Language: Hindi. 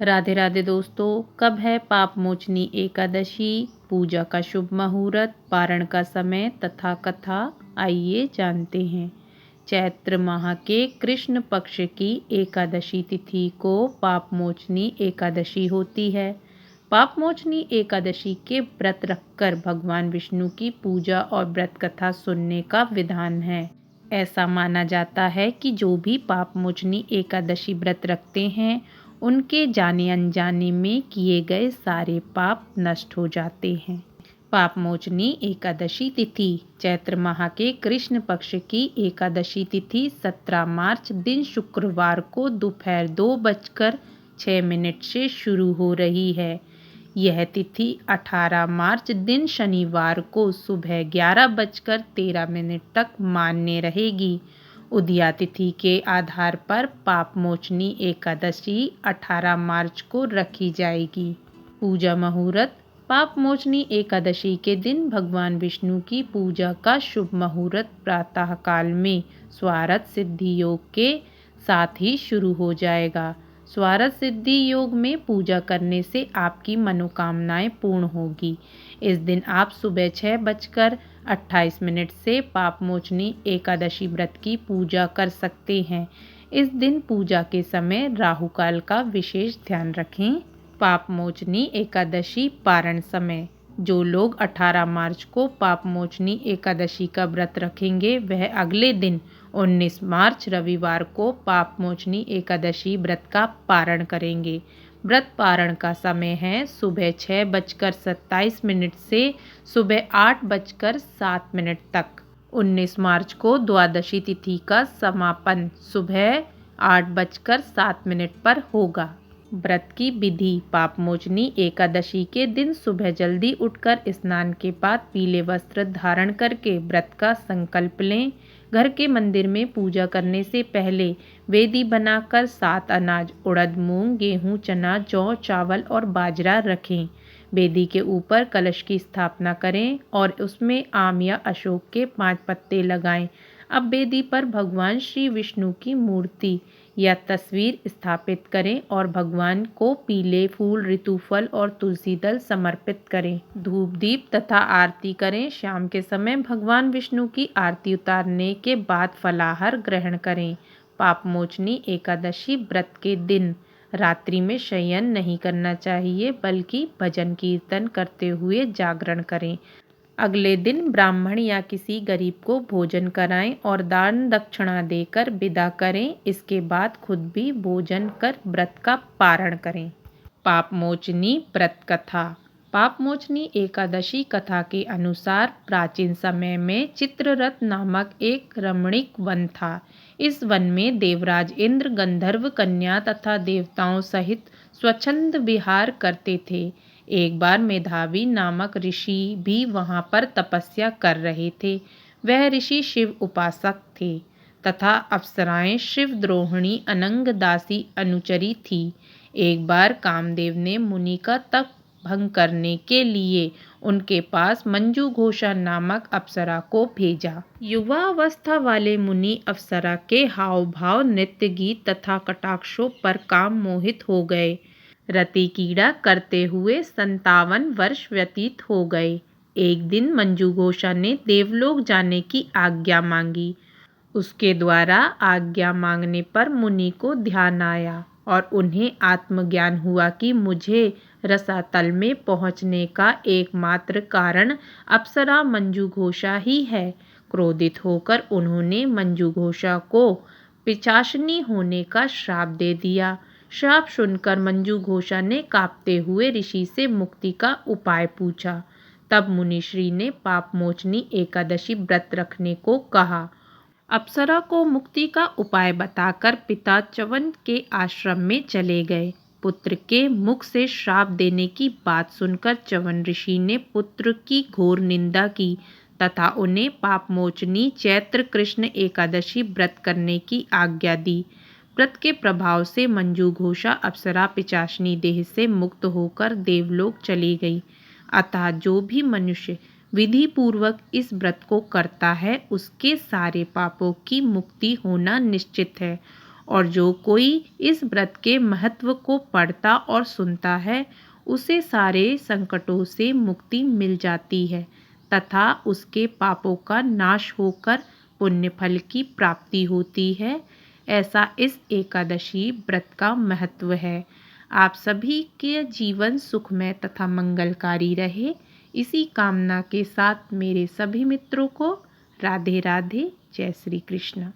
राधे राधे दोस्तों। कब है पाप मोचनी एकादशी, पूजा का शुभ मुहूर्त, पारण का समय तथा कथा, आइए जानते हैं। चैत्र माह के कृष्ण पक्ष की एकादशी तिथि को पाप मोचनी एकादशी होती है। पाप मोचनी एकादशी के व्रत रखकर भगवान विष्णु की पूजा और व्रत कथा सुनने का विधान है। ऐसा माना जाता है कि जो भी पाप मोचनी एकादशी व्रत रखते हैं उनके जाने अनजाने में किए गए सारे पाप नष्ट हो जाते हैं। पाप मोचनी एकादशी तिथि चैत्र माह के कृष्ण पक्ष की एकादशी तिथि 17 मार्च दिन शुक्रवार को दोपहर 2:06 से शुरू हो रही है। यह तिथि 18 मार्च दिन शनिवार को सुबह 11:13 तक मान्य रहेगी। उदया तिथि के आधार पर पाप मोचनी एकादशी 18 मार्च को रखी जाएगी। पूजा मुहूर्त। पाप मोचनी एकादशी के दिन भगवान विष्णु की पूजा का शुभ मुहूर्त प्रातः काल में स्वार्थ सिद्धि योग के साथ ही शुरू हो जाएगा। स्वार्थ सिद्धि योग में पूजा करने से आपकी मनोकामनाएं पूर्ण होगी। इस दिन आप सुबह 6:28 से पाप मोचनी एकादशी व्रत की पूजा कर सकते हैं। इस दिन पूजा के समय राहु काल का विशेष ध्यान रखें। पाप मोचनी एकादशी पारण समय। जो लोग 18 मार्च को पाप मोचनी एकादशी का व्रत रखेंगे वह अगले दिन 19 मार्च रविवार को पाप मोचनी एकादशी व्रत का पारण करेंगे। व्रत पारण का समय है सुबह 6:27 से सुबह 8:07 तक। 19 मार्च को द्वादशी तिथि का समापन सुबह 8:07 पर होगा। व्रत की विधि। पाप मोचनी एकादशी के दिन सुबह जल्दी उठकर स्नान के बाद पीले वस्त्र धारण करके व्रत का संकल्प लें। घर के मंदिर में पूजा करने से पहले वेदी बनाकर 7 अनाज उड़द, मूंग, गेहूं, चना, जौ, चावल और बाजरा रखें। वेदी के ऊपर कलश की स्थापना करें और उसमें आम या अशोक के 5 पत्ते लगाएं। अब वेदी पर भगवान श्री विष्णु की मूर्ति या तस्वीर स्थापित करें और भगवान को पीले फूल, ऋतुफल और तुलसी दल समर्पित करें। धूप दीप तथा आरती करें। शाम के समय भगवान विष्णु की आरती उतारने के बाद फलाहार ग्रहण करें। पाप मोचनी एकादशी व्रत के दिन रात्रि में शयन नहीं करना चाहिए बल्कि भजन कीर्तन करते हुए जागरण करें। अगले दिन ब्राह्मण या किसी गरीब को भोजन कराएं और दान दक्षिणा देकर विदा करें। इसके बाद खुद भी भोजन कर व्रत का पारण करें। पाप मोचनी व्रत कथा। पाप मोचनी एकादशी कथा के अनुसार प्राचीन समय में चित्ररथ नामक एक रमणीक वन था। इस वन में देवराज इंद्र गंधर्व कन्या तथा देवताओं सहित स्वच्छंद विहार करते थे। एक बार मेधावी नामक ऋषि भी वहां पर तपस्या कर रहे थे। वह ऋषि शिव उपासक थे तथा अप्सराएं शिव द्रोहिणी अनंग दासी अनुचरी थी। एक बार कामदेव ने मुनि का तप भंग करने के लिए उनके पास मंजू घोषा नामक अप्सरा को भेजा। युवा अवस्था वाले मुनि अप्सरा के हाव भाव, नृत्य, गीत तथा कटाक्षों पर काम मोहित हो गए। रति कीड़ा करते हुए 57 वर्ष व्यतीत हो गए। एक दिन मंजू घोषा ने देवलोक जाने की आज्ञा मांगी। उसके द्वारा आज्ञा मांगने पर मुनि को ध्यान आया और उन्हें आत्मज्ञान हुआ कि मुझे रसातल में पहुंचने का एकमात्र कारण अप्सरा मंजू घोषा ही है। क्रोधित होकर उन्होंने मंजू घोषा को पिशाचिनी होने का श्राप दे दिया। श्राप सुनकर मंजू घोषा ने कांपते हुए ऋषि से मुक्ति का उपाय पूछा। तब मुनिश्री ने पाप मोचनी एकादशी व्रत रखने को कहा। अप्सरा को मुक्ति का उपाय बताकर पिता च्यवन के आश्रम में चले गए। पुत्र के मुख से श्राप देने की बात सुनकर च्यवन ऋषि ने पुत्र की घोर निंदा की तथा उन्हें पाप मोचनी चैत्र कृष्ण एकादशी व्रत करने की आज्ञा दी। व्रत के प्रभाव से मंजू घोषा अप्सरा पिशाचिनी देह से मुक्त होकर देवलोक चली गई। अतः जो भी मनुष्य विधि पूर्वक इस व्रत को करता है उसके सारे पापों की मुक्ति होना निश्चित है और जो कोई इस व्रत के महत्व को पढ़ता और सुनता है उसे सारे संकटों से मुक्ति मिल जाती है तथा उसके पापों का नाश होकर पुण्य फल की प्राप्ति होती है। ऐसा इस एकादशी व्रत का महत्व है। आप सभी के जीवन सुखमय तथा मंगलकारी रहे, इसी कामना के साथ मेरे सभी मित्रों को राधे राधे, जय श्री कृष्ण।